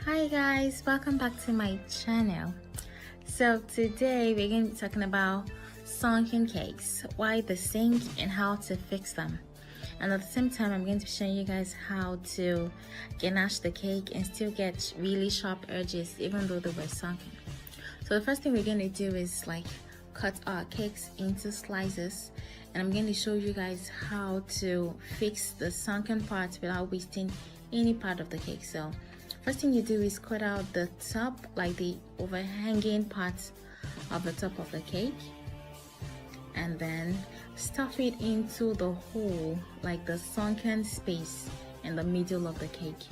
Hi guys, welcome back to my channel. So today we're going to be talking about sunken cakes, why they sink and how to fix them. And at the same time I'm going to be showing you guys how to ganache the cake and still get really sharp edges even though they were sunken. So the first thing we're going to do is cut our cakes into slices, and I'm going to show you guys how to fix the sunken parts without wasting any part of the cake. So first thing you do is cut out the top, like the overhanging parts of the top of the cake, and then stuff it into the hole, like the sunken space in the middle of the cake.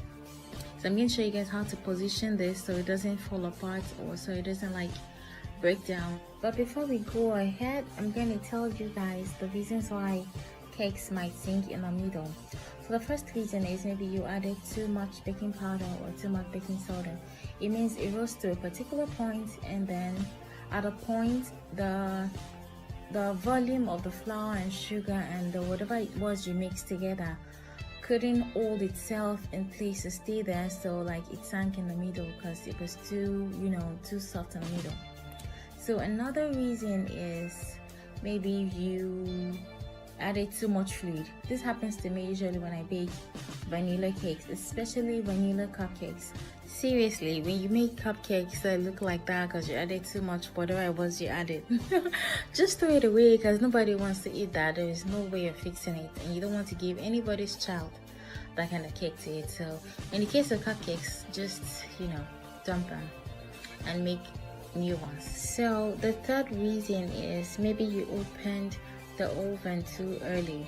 So I'm going to show you guys how to position this so it doesn't fall apart or so it doesn't break down. But before we go ahead, I'm going to tell you guys the reasons why cakes might sink in the middle. So the first reason is maybe you added too much baking powder or too much baking soda. It means it rose to a particular point, and then at a point the volume of the flour and sugar and whatever it was you mixed together couldn't hold itself in place to stay there, so it sank in the middle because it was too soft in the middle. So another reason is maybe you added too much fluid. This happens to me usually when I bake vanilla cakes, especially vanilla cupcakes. Seriously, when you make cupcakes that look like that because you added too much whatever it was you added, just throw it away because nobody wants to eat that. There is no way of fixing it, and you don't want to give anybody's child that kind of cake to eat. So in the case of cupcakes, just dump them and make new ones. So the third reason is maybe you opened the oven too early.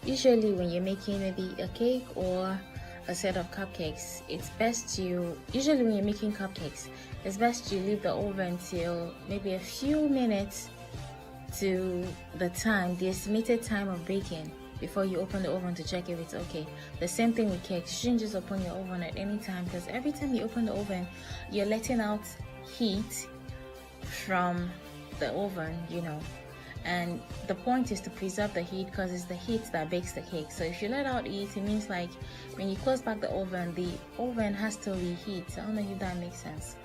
Usually when you're making maybe a cake or a set of cupcakes, it's best usually when you're making cupcakes, it's best you leave the oven till maybe a few minutes to the estimated time of baking before you open the oven to check if it's okay. The same thing with cakes. You shouldn't just open your oven at any time, because every time you open the oven, you're letting out heat from the oven, and the point is to preserve the heat because it's the heat that bakes the cake. So if you let out heat, it means when you close back the oven has to reheat. I don't know if that makes sense.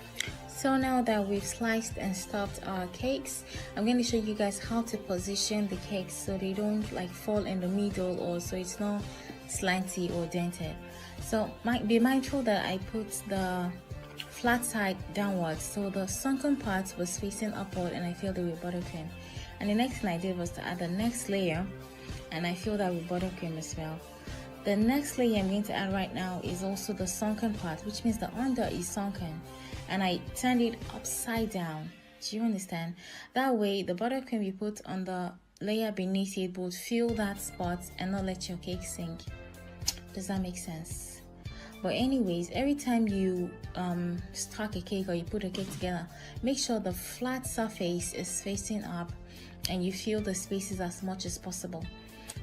So now that we've sliced and stuffed our cakes, I'm going to show you guys how to position the cakes so they don't fall in the middle, or so it's not slanty or dented. So be mindful that I put the flat side downwards, so the sunken part was facing upward, and I filled it with buttercream. And the next thing I did was to add the next layer, and I filled that with buttercream as well. The next layer I'm going to add right now is also the sunken part, which means the under is sunken, and I turned it upside down. Do you understand? That way the buttercream you put on the layer beneath it would fill that spot and not let your cake sink. Does that make sense? But anyways, every time you stack a cake or you put a cake together, make sure the flat surface is facing up and you fill the spaces as much as possible.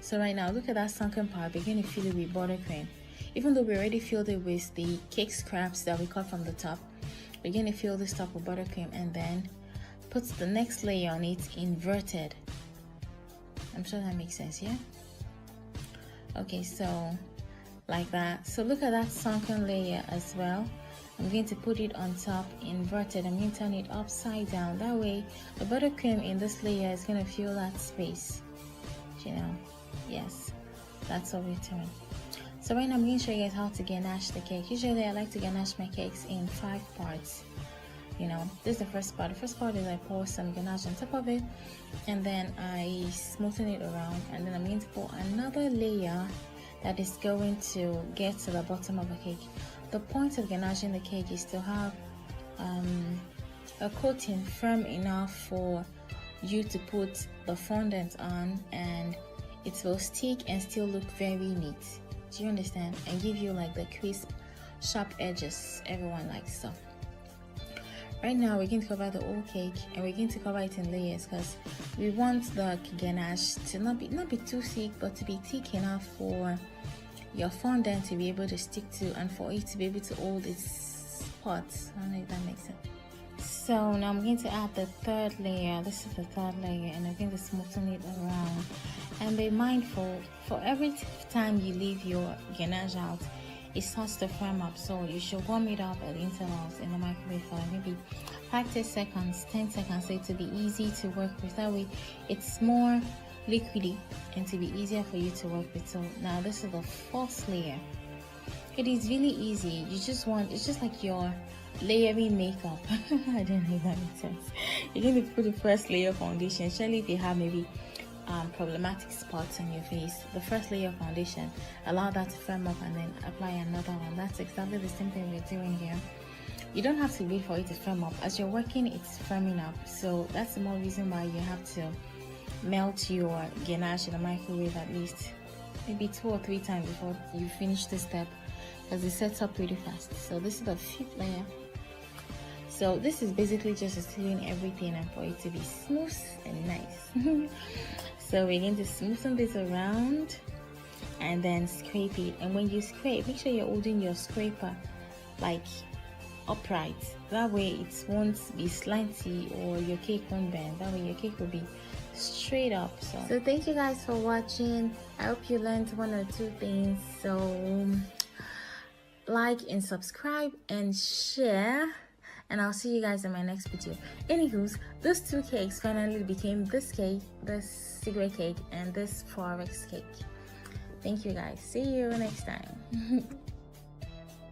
So right now, look at that sunken part. We're going to fill it with buttercream. Even though we already filled it with the cake scraps that we cut from the top, we're going to fill this top with buttercream and then put the next layer on it inverted. I'm sure that makes sense, yeah? Okay, so like that. So look at that sunken layer as well. I'm going to put it on top inverted. I'm going to turn it upside down. That way the buttercream in this layer is going to fill that space. Yes, that's what we're doing. So right now I'm going to show you guys how to ganache the cake. Usually I like to ganache my cakes in 5 parts. This is the first part. The first part is I pour some ganache on top of it, and then I smoothen it around, and then I'm going to pour another layer that is going to get to the bottom of the cake. The point of ganaching the cake is to have a coating firm enough for you to put the fondant on, and it will stick and still look very neat. Do you understand? And give you the crisp, sharp edges everyone likes. So right now we're going to cover the whole cake, and we're going to cover it in layers because we want the ganache to not be too thick, but to be thick enough for your fondant to be able to stick to, and for it to be able to hold its spots. I don't know if that makes sense. So now I'm going to add the third layer. This is the third layer, and I'm going to smoothen it around. And be mindful, for every time you leave your ganache out, it starts to firm up. So you should warm it up at intervals in the microwave for like maybe 5 to 10 seconds, 10 seconds, so it to be easy to work with. That way it's more liquidy and to be easier for you to work with. So now this is the first layer. It is really easy. You just want, it's just like your layering makeup. I don't know if that makes sense. You're going to put the first layer of foundation, especially if you have maybe problematic spots on your face. The first layer of foundation, allow that to firm up and then apply another one. That's exactly the same thing we're doing here. You don't have to wait for it to firm up. As you're working, it's firming up. So that's the more reason why you have to melt your ganache in the microwave at least maybe 2 or 3 times before you finish this step, because it sets up pretty fast. So this is the 5th layer. So this is basically just sealing everything and for it to be smooth and nice. So we're going to smoothen this around and then scrape it. And when you scrape, make sure you're holding your scraper like upright. That way it won't be slanty or your cake won't bend. That way your cake will be straight up. So thank you guys for watching. I hope you learned 1 or 2 things. So like and subscribe and share, and I'll see you guys in my next video. Anywho's, those 2 cakes finally became this cake, this cigarette cake, and this forex cake. Thank you guys. See you next time.